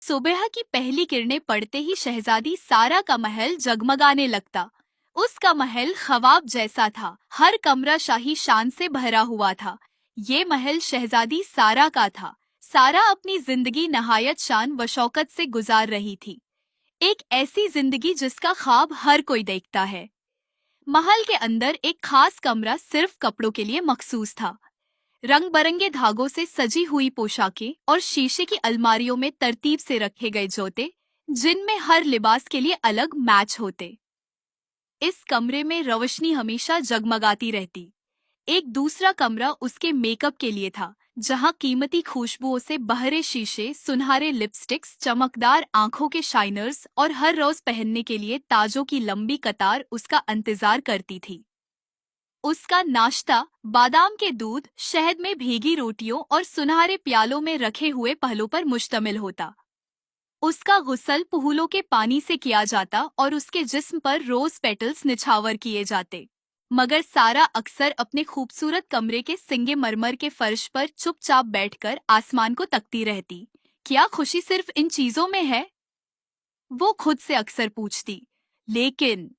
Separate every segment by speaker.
Speaker 1: सुबह की पहली किरणें पड़ते ही शहजादी सारा का महल जगमगाने लगता। उसका महल ख्वाब जैसा था, हर कमरा शाही शान से भरा हुआ था। ये महल शहजादी सारा का था। सारा अपनी जिंदगी नहायत शान व शौकत से गुजार रही थी। एक ऐसी जिंदगी जिसका ख्वाब हर कोई देखता है। महल के अंदर एक खास कमरा सिर्फ कपड़ों के लिए मखसूस था। रंग बरंगे धागों से सजी हुई पोशाकें और शीशे की अलमारियों में तरतीब से रखे गए जूते, जिनमें हर लिबास के लिए अलग मैच होते। इस कमरे में रोशनी हमेशा जगमगाती रहती। एक दूसरा कमरा उसके मेकअप के लिए था, जहां कीमती खुशबुओं से बहरे शीशे, सुनहरे लिपस्टिक्स, चमकदार आंखों के शाइनर्स और हर रोज पहनने के लिए ताजों की लंबी कतार उसका इंतजार करती थी। उसका नाश्ता बादाम के दूध, शहद में भीगी रोटियों और सुनहरे प्यालों में रखे हुए पहलों पर मुश्तमिल होता। उसका गुस्ल फूलों के पानी से किया जाता और उसके जिस्म पर रोज पेटल्स निछावर किए जाते। मगर सारा अक्सर अपने खूबसूरत कमरे के सिंगे मरमर के फर्श पर चुपचाप बैठकर आसमान को तकती रहती। क्या खुशी सिर्फ इन चीजों में है? वो खुद से अक्सर पूछती। लेकिन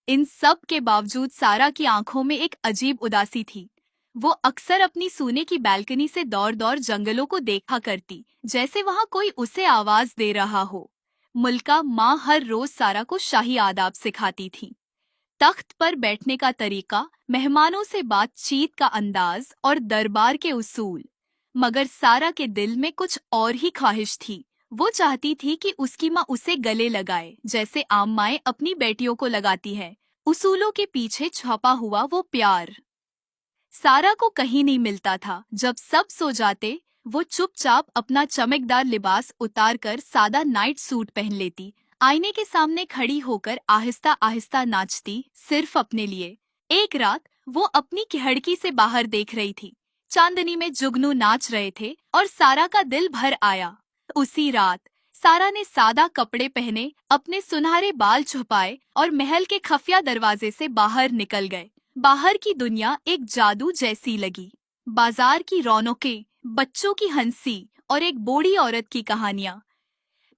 Speaker 1: इन सब के बावजूद सारा की आंखों में एक अजीब उदासी थी। वो अक्सर अपनी सोने की बालकनी से दौड़ दौड़ जंगलों को देखा करती, जैसे वहां कोई उसे आवाज दे रहा हो। मुल्का माँ हर रोज सारा को शाही आदाब सिखाती थी। तख्त पर बैठने का तरीका, मेहमानों से बातचीत का अंदाज और दरबार के उसूल। मगर सारा के दिल में कुछ और ही ख्वाहिश थी। वो चाहती थी कि उसकी माँ उसे गले लगाए, जैसे आम माएं अपनी बेटियों को लगाती है। उसूलों के पीछे छुपा हुआ वो प्यार सारा को कहीं नहीं मिलता था। जब सब सो जाते, वो चुपचाप अपना चमकदार लिबास उतारकर सादा नाइट सूट पहन लेती। आईने के सामने खड़ी होकर आहिस्ता आहिस्ता नाचती, सिर्फ अपने लिए। एक रात वो अपनी खिड़की से बाहर देख रही थी। चांदनी में जुगनू नाच रहे थे और सारा का दिल भर आया। उसी रात सारा ने सादा कपड़े पहने, अपने सुनहरे बाल छुपाए और महल के खुफिया दरवाजे से बाहर निकल गए। बाहर की दुनिया एक जादू जैसी लगी। बाजार की रौनकें, बच्चों की हंसी और एक बूढ़ी औरत की कहानियां।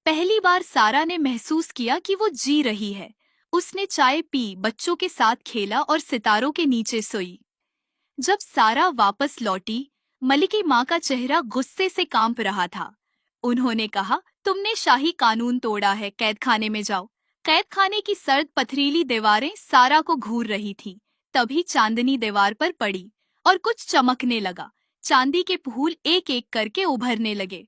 Speaker 1: पहली बार सारा ने महसूस किया कि वो जी रही है। उसने चाय पी, बच्चों के साथ खेला और सितारों के नीचे सोई। जब सारा वापस लौटी, मलिकी माँ का चेहरा गुस्से से कांप रहा था। उन्होंने कहा, तुमने शाही कानून तोड़ा है, कैद खाने में जाओ। कैद खाने की सर्द पथरीली दीवारें सारा को घूर रही थी। तभी चांदनी दीवार पर पड़ी और कुछ चमकने लगा। चांदी के फूल एक एक करके उभरने लगे।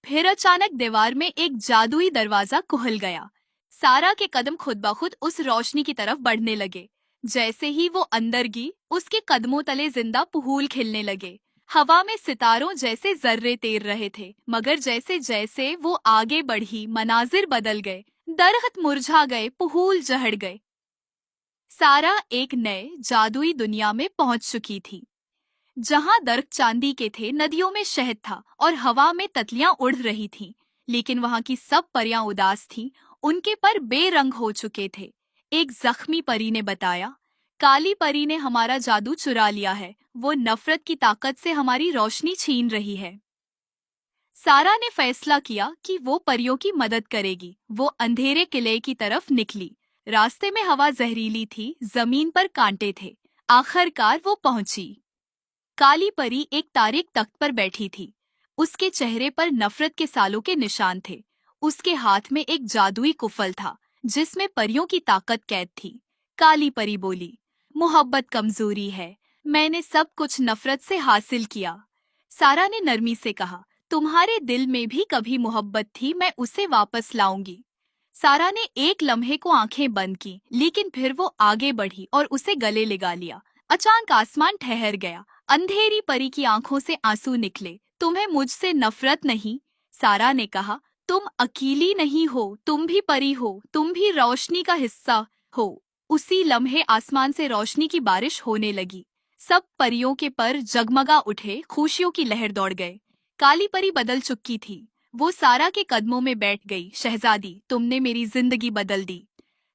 Speaker 1: फिर अचानक दीवार में एक जादुई दरवाजा खुल गया। सारा के कदम खुद ब खुद उस रोशनी की तरफ बढ़ने लगे। जैसे ही वो अंदर गई, उसके कदमों तले जिंदा फूल खिलने लगे। हवा में सितारों जैसे जर्रे तैर रहे थे। मगर जैसे जैसे वो आगे बढ़ी, मनाजिर बदल गए। दरख्त मुरझा गए, फूल झड़ गए। सारा एक नए जादुई दुनिया में पहुंच चुकी थी, जहां दरख्त चांदी के थे, नदियों में शहद था और हवा में तितलियां उड़ रही थीं। लेकिन वहां की सब परियां उदास थीं, उनके पर बेरंग हो चुके थे। एक जख्मी परी ने बताया, काली परी ने हमारा जादू चुरा लिया है। वो नफरत की ताकत से हमारी रोशनी छीन रही है। सारा ने फैसला किया कि वो परियों की मदद करेगी। वो अंधेरे किले की तरफ निकली। रास्ते में हवा जहरीली थी, जमीन पर कांटे थे। आखिरकार वो पहुंची। काली परी एक तारीक तख्त पर बैठी थी। उसके चेहरे पर नफरत के सालों के निशान थे। उसके हाथ में एक जादुई कुफल था, जिसमें परियों की ताकत कैद थी। काली परी बोली, मोहब्बत कमजोरी है। मैंने सब कुछ नफरत से हासिल किया। सारा ने नरमी से कहा, तुम्हारे दिल में भी कभी मोहब्बत थी, मैं उसे वापस लाऊंगी। सारा ने एक लम्हे को आंखें बंद की, लेकिन फिर वो आगे बढ़ी और उसे गले लगा लिया। अचानक आसमान ठहर गया। अंधेरी परी की आंखों से आंसू निकले। तुम्हें मुझसे नफरत नहीं, सारा ने कहा। तुम अकेली नहीं हो, तुम भी परी हो, तुम भी रोशनी का हिस्सा हो। उसी लम्हे आसमान से रोशनी की बारिश होने लगी। सब परियों के पर जगमगा उठे, खुशियों की लहर दौड़ गए। काली परी बदल चुकी थी। वो सारा के कदमों में बैठ गई। शहजादी, तुमने मेरी जिंदगी बदल दी।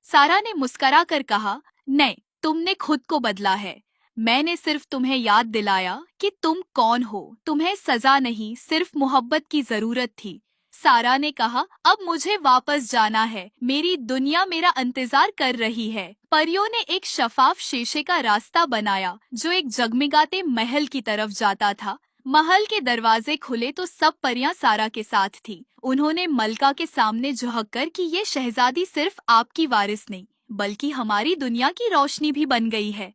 Speaker 1: सारा ने मुस्करा कर कहा, नहीं, तुमने खुद को बदला है। मैंने सिर्फ तुम्हें याद दिलाया कि तुम कौन हो। तुम्हें सजा नहीं, सिर्फ मोहब्बत की जरूरत थी। सारा ने कहा, अब मुझे वापस जाना है, मेरी दुनिया मेरा इंतजार कर रही है। परियों ने एक शफाफ शीशे का रास्ता बनाया जो एक जगमगाते महल की तरफ जाता था। महल के दरवाजे खुले तो सब परियां सारा के साथ थी। उन्होंने मलका के सामने झुक कर कि ये शहजादी सिर्फ आपकी वारिस नहीं बल्कि हमारी दुनिया की रोशनी भी बन गई है।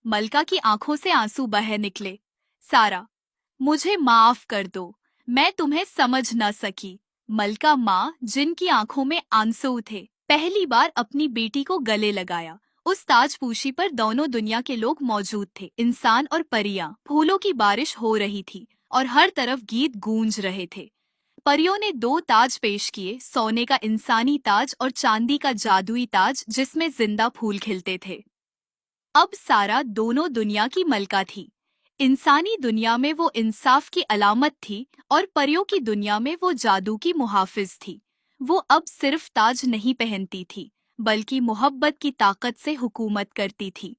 Speaker 1: मलका की आंखों से आंसू बह निकले। सारा, मुझे माफ कर दो, मैं तुम्हें समझ न सकी। मलका माँ, जिनकी आंखों में आंसू थे, पहली बार अपनी बेटी को गले लगाया। उस ताजपूशी पर दोनों दुनिया के लोग मौजूद थे, इंसान और परियां। फूलों की बारिश हो रही थी और हर तरफ गीत गूंज रहे थे। परियों ने 2 ताज पेश किए, सोने का इंसानी ताज और चांदी का जादुई ताज जिसमें जिंदा फूल खिलते थे। अब सारा दोनों दुनिया की मलका थी। इंसानी दुनिया में वो इंसाफ की अलामत थी और परियों की दुनिया में वो जादू की मुहाफिज थी। वो अब सिर्फ ताज नहीं पहनती थी बल्कि मोहब्बत की ताकत से हुकूमत करती थी।